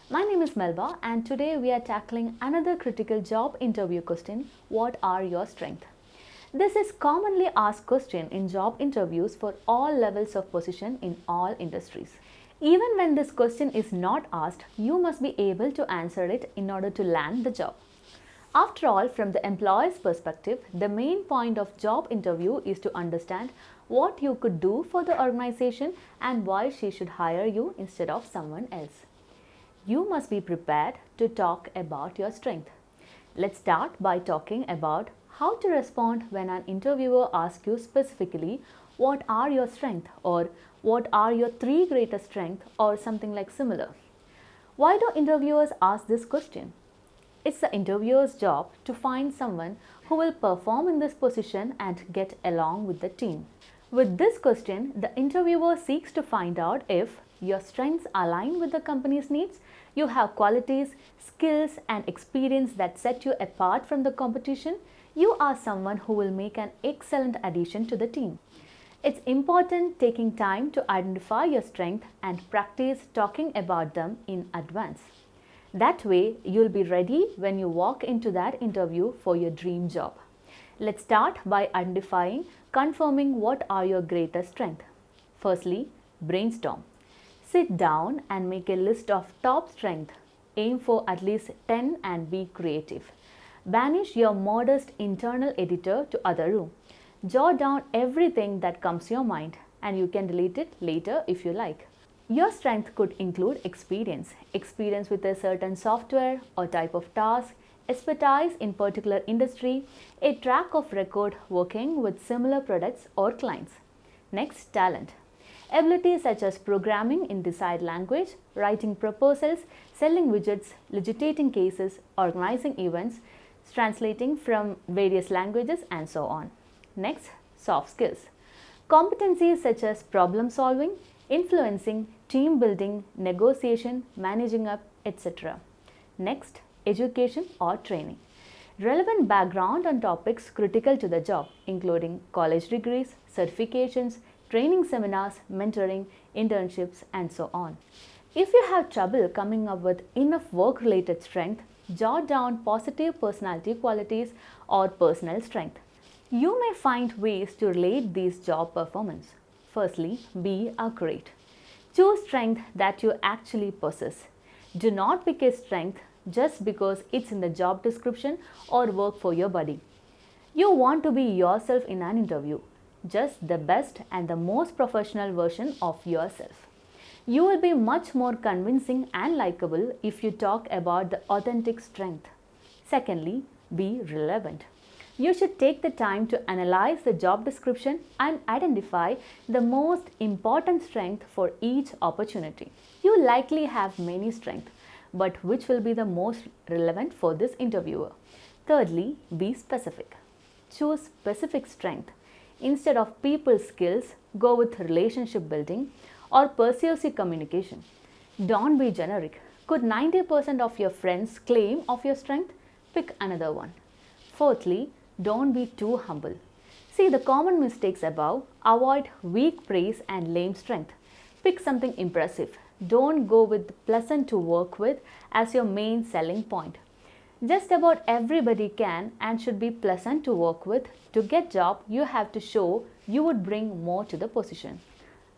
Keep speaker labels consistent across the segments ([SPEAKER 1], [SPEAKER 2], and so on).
[SPEAKER 1] My name is Melba and today we are tackling another critical job interview question. What are your strengths? This is commonly asked question in job interviews for all levels of position in all industries. Even when this question is not asked, you must be able to answer it in order to land the job. After all, from the employer's perspective, the main point of job interview is to understand what you could do for the organization and why she should hire you instead of someone else. You must be prepared to talk about your strength. Let's start by talking about how to respond when an interviewer asks you specifically what are your strengths or what are your three greatest strengths or something like similar. Why do interviewers ask this question? It's the interviewer's job to find someone who will perform in this position and get along with the team. With this question, the interviewer seeks to find out if your strengths align with the company's needs, you have qualities, skills, and experience that set you apart from the competition, you are someone who will make an excellent addition to the team. It's important taking time to identify your strengths and practice talking about them in advance. That way, you'll be ready when you walk into that interview for your dream job. Let's start by identifying, confirming what are your greatest strengths. Firstly, brainstorm. Sit down and make a list of top strengths. Aim for at least 10 and be creative. Banish your modest internal editor to other room. Jot down everything that comes to your mind and you can delete it later if you like. Your strength could include experience with a certain software or type of task, expertise in particular industry, a track of record working with similar products or clients. Next, talent. Abilities such as programming in desired language, writing proposals, selling widgets, litigating cases, organizing events, translating from various languages and so on. Next, soft skills. Competencies such as problem solving, influencing, team building, negotiation, managing up, etc. Next, education or training. Relevant background on topics critical to the job, including college degrees, certifications, training seminars, mentoring, internships, and so on. If you have trouble coming up with enough work-related strength, jot down positive personality qualities or personal strength. You may find ways to relate these job performance. Firstly, be accurate. Choose strength that you actually possess. Do not pick a strength just because it's in the job description or work for your buddy. You want to be yourself in an interview, just the best and the most professional version of yourself. You will be much more convincing and likable if you talk about the authentic strength. Secondly, be relevant. You should take the time to analyze the job description and identify the most important strength for each opportunity. You likely have many strengths, but which will be the most relevant for this interviewer? Thirdly, be specific. Choose specific strength. Instead of people skills, go with relationship building or persuasive communication. Don't be generic. Could 90% of your friends claim of your strength? Pick another one. Fourthly, don't be too humble. See the common mistakes above. Avoid weak praise and lame strength. Pick something impressive. Don't go with pleasant to work with as your main selling point. Just about everybody can and should be pleasant to work with. To get job, you have to show you would bring more to the position.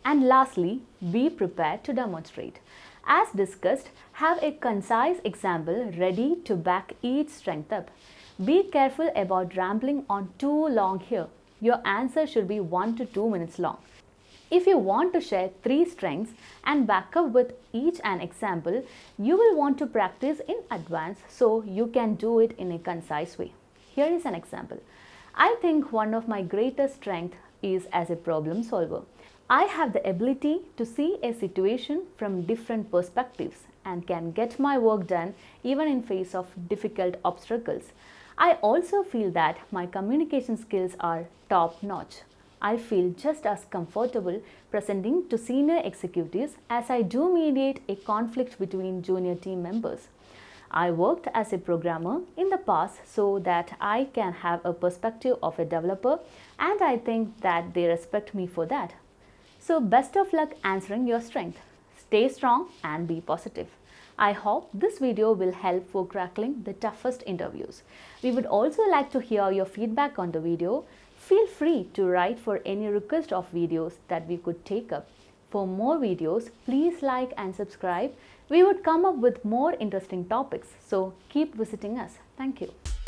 [SPEAKER 1] And lastly, be prepared to demonstrate. As discussed, have a concise example ready to back each strength up. Be careful about rambling on too long here. Your answer should be 1 to 2 minutes long. If you want to share 3 strengths and back up with each an example, you will want to practice in advance so you can do it in a concise way. Here is an example. I think one of my greatest strengths is as a problem solver. I have the ability to see a situation from different perspectives and can get my work done even in face of difficult obstacles. I also feel that my communication skills are top notch. I feel just as comfortable presenting to senior executives as I do mediate a conflict between junior team members. I worked as a programmer in the past so that I can have a perspective of a developer, and I think that they respect me for that. So best of luck answering your strength. Stay strong and be positive. I hope this video will help for crackling the toughest interviews. We would also like to hear your feedback on the video. Feel free to write for any request of videos that we could take up. For more videos, please like and subscribe. We would come up with more interesting topics, so keep visiting us. Thank you.